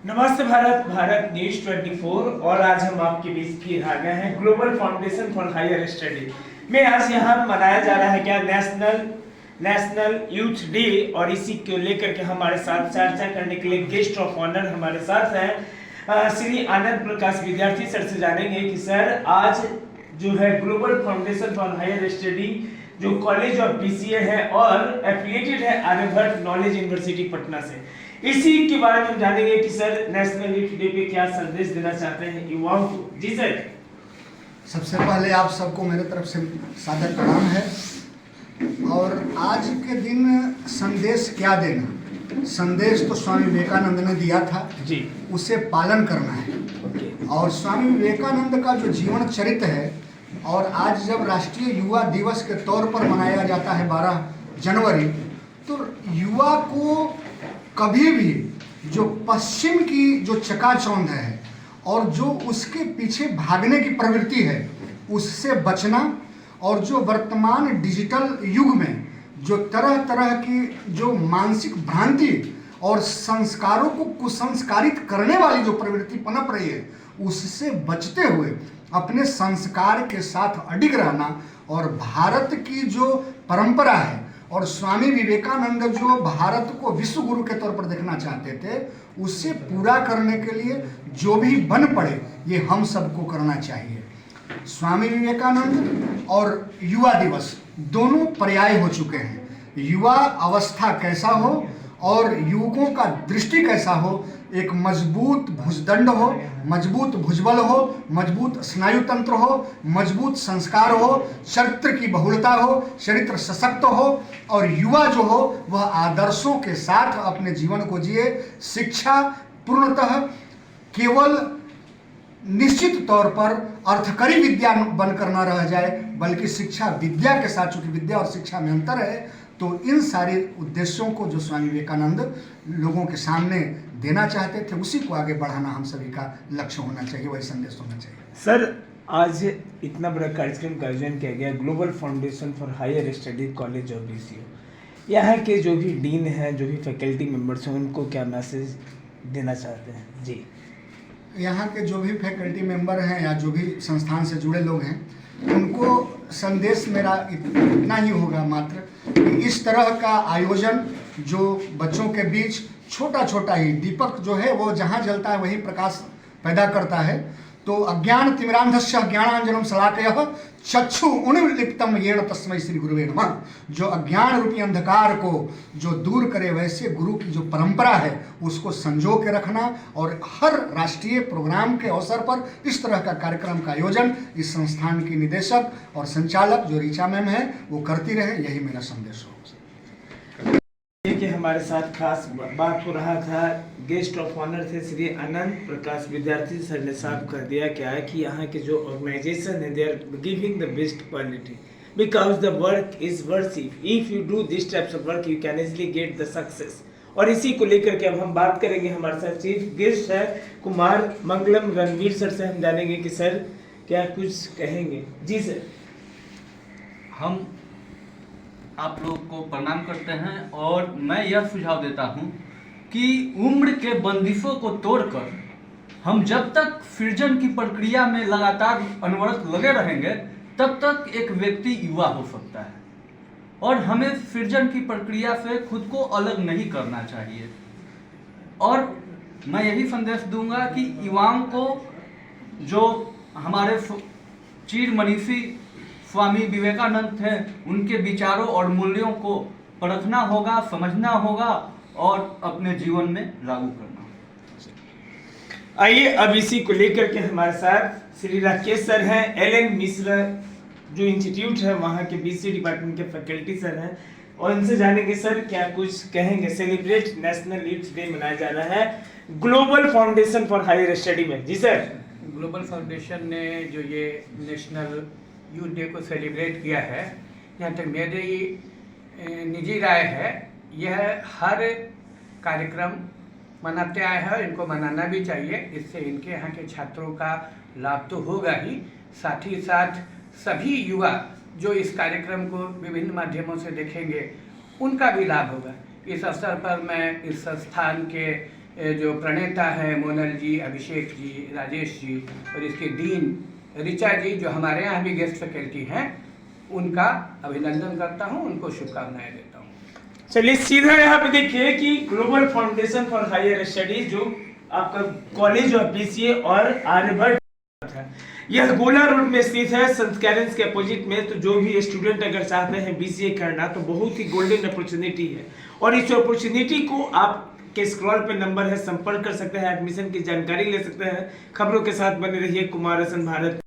नमस्ते भारत, भारत न्यूज 24। और आज हम आपके बीच फिर आ गए हैं global foundation for higher study में। आज यहाँ मनाया जा रहा है क्या नेशनल यूथ डे, और इसी को लेकर के हमारे साथ चर्चा करने के लिए गेस्ट ऑफ ऑनर हमारे साथ हैं श्री आनंद प्रकाश विद्यार्थी सर से जानेंगे कि सर आज जो है global foundation for higher study जो कॉलेज ऑफ बीसीए है और एफिलिएटेड है आर्यभट्ट नॉलेज यूनिवर्सिटी पटना से, इसी के बारे में हम जानेंगे कि सर नेशनल यूथ डे पे क्या संदेश देना चाहते हैं युवाओं को। जी सर। सबसे पहले आप सबको मेरे तरफ से सादर प्रणाम है। और आज के दिन संदेश क्या देना, संदेश तो स्वामी विवेकानंद ने दिया था जी, उसे पालन करना है। और स्वामी विवेकानंद का जो जीवन चरित्र है, और आज जब राष्ट्रीय युवा दिवस के तौर पर मनाया जाता है 12 जनवरी, तो युवा को कभी भी जो पश्चिम की जो चकाचौंध है और जो उसके पीछे भागने की प्रवृत्ति है उससे बचना, और जो वर्तमान डिजिटल युग में जो तरह तरह की जो मानसिक भ्रांति और संस्कारों को कुसंस्कारित करने वाली जो प्रवृत्ति पनप रही है उससे बचते हुए अपने संस्कार के साथ अडिग रहना, और भारत की जो परंपरा है और स्वामी विवेकानंद जो भारत को विश्व गुरु के तौर पर देखना चाहते थे उससे पूरा करने के लिए जो भी बन पड़े ये हम सबको करना चाहिए। स्वामी विवेकानंद और युवा दिवस दोनों पर्याय हो चुके हैं। युवा अवस्था कैसा हो और युवकों का दृष्टि कैसा हो, एक मजबूत भुजदंड हो, मजबूत भुजबल हो, मजबूत स्नायु तंत्र हो, मजबूत संस्कार हो, चरित्र की बहुलता हो, चरित्र सशक्त हो, और युवा जो हो वह आदर्शों के साथ अपने जीवन को जिए। शिक्षा पूर्णतः केवल निश्चित तौर पर अर्थकरी विद्या बनकर न रह जाए, बल्कि शिक्षा विद्या के साथ, चूंकि विद्या और शिक्षा में अंतर है, तो इन सारे उद्देश्यों को जो स्वामी विवेकानंद लोगों के सामने देना चाहते थे उसी को आगे बढ़ाना हम सभी का लक्ष्य होना चाहिए, वही संदेश होना चाहिए। सर आज इतना बड़ा कार्यक्रम का आयोजन किया गया global foundation for higher study college of BCA, यहाँ के जो भी डीन हैं, जो भी फैकल्टी मेंबर्स हैं, उनको क्या मैसेज देना चाहते हैं? जी, यहाँ के जो भी फैकल्टी मेंबर हैं या जो भी संस्थान से जुड़े लोग हैं उनको संदेश मेरा इतना ही होगा मात्र कि इस तरह का आयोजन जो बच्चों के बीच छोटा छोटा ही दीपक जो है वो जहाँ जलता है वही प्रकाश पैदा करता है। तो अज्ञान तिमिरांधस्य ज्ञानांजनम शलाकयः चक्षु उन्मीलिप्तम येन तस्मै श्री गुरुवे नमः। जो अज्ञान रूपी अंधकार को जो दूर करे, वैसे गुरु की जो परंपरा है उसको संजो के रखना, और हर राष्ट्रीय प्रोग्राम के अवसर पर इस तरह का कार्यक्रम का आयोजन इस संस्थान की निदेशक और संचालक जो ऋचा मैम है वो करती रहे, यही मेरा संदेश हो। कि हमारे साथ खास बात हो रहा था, गेस्ट ऑफ ऑनर थे श्री आनंद प्रकाश विद्यार्थी सर ने साफ कर दिया क्या है कि यहाँ के जो ऑर्गेनाइजेशन है they are giving the best quality because the work is worthy, if you do this types of work you can easily get the success. और इसी को लेकर के अब हम बात करेंगे, हमारे साथ चीफ गेस्ट है कुमार मंगलम रणवीर सर से हम जानेंगे कि सर क्या कुछ कहेंगे। जी सर। हम आप लोग को प्रणाम करते हैं और मैं यह सुझाव देता हूं कि उम्र के बंदिशों को तोड़कर हम जब तक सृजन की प्रक्रिया में लगातार अनवरत लगे रहेंगे तब तक एक व्यक्ति युवा हो सकता है, और हमें सृजन की प्रक्रिया से खुद को अलग नहीं करना चाहिए। और मैं यही संदेश दूंगा कि युवाओं को जो हमारे चीर मनीषी स्वामी विवेकानंद थे उनके विचारों और मूल्यों को परखना होगा, समझना होगा और अपने जीवन में लागू करना होगा। आइए अब इसी को लेकर के हमारे साथ श्री राकेश सर हैं, एल.एन. मिश्रा जो इंस्टीट्यूट है वहाँ के बीसीए डिपार्टमेंट के फैकल्टी सर हैं, और इनसे जानेंगे सर क्या कुछ कहेंगे। सेलिब्रेट नेशनल यूथ डे मनाया जा रहा है global foundation for higher study में। जी सर। ग्लोबल फाउंडेशन ने जो ये नेशनल यूथ डे को सेलिब्रेट किया है, यहाँ तक मेरी निजी राय है यह हर कार्यक्रम मनाते आए हैं, इनको मनाना भी चाहिए। इससे इनके यहाँ के छात्रों का लाभ तो होगा ही, साथ ही साथ सभी युवा जो इस कार्यक्रम को विभिन्न माध्यमों से देखेंगे उनका भी लाभ होगा। इस अवसर पर मैं इस संस्थान के जो प्रणेता है मोनल जी, अभिषेक जी, राजेश जी और इसके डीन ऋचा जी जो हमारे यहाँ भी गेस्ट फैकल्टी हैं, उनका अभिनंदन करता हूँ, उनको शुभकामनाएं देता हूँ। चलिए सीधा यहाँ पे देखिए कि global foundation for higher studies जो आपका कॉलेज ऑफ बीसीए और आर्यभट्ट है, यह गोला रोड में स्थित है, संत कैरेंस के अपोजिट में। तो जो भी स्टूडेंट अगर चाहते हैं बीसीए करना तो बहुत ही गोल्डन अपॉर्चुनिटी है, और इस अपॉर्चुनिटी को आप के स्क्रॉल पे नंबर है, संपर्क कर सकते हैं, एडमिशन की जानकारी ले सकते हैं। खबरों के साथ बने रहिए कुमार हसन भारत।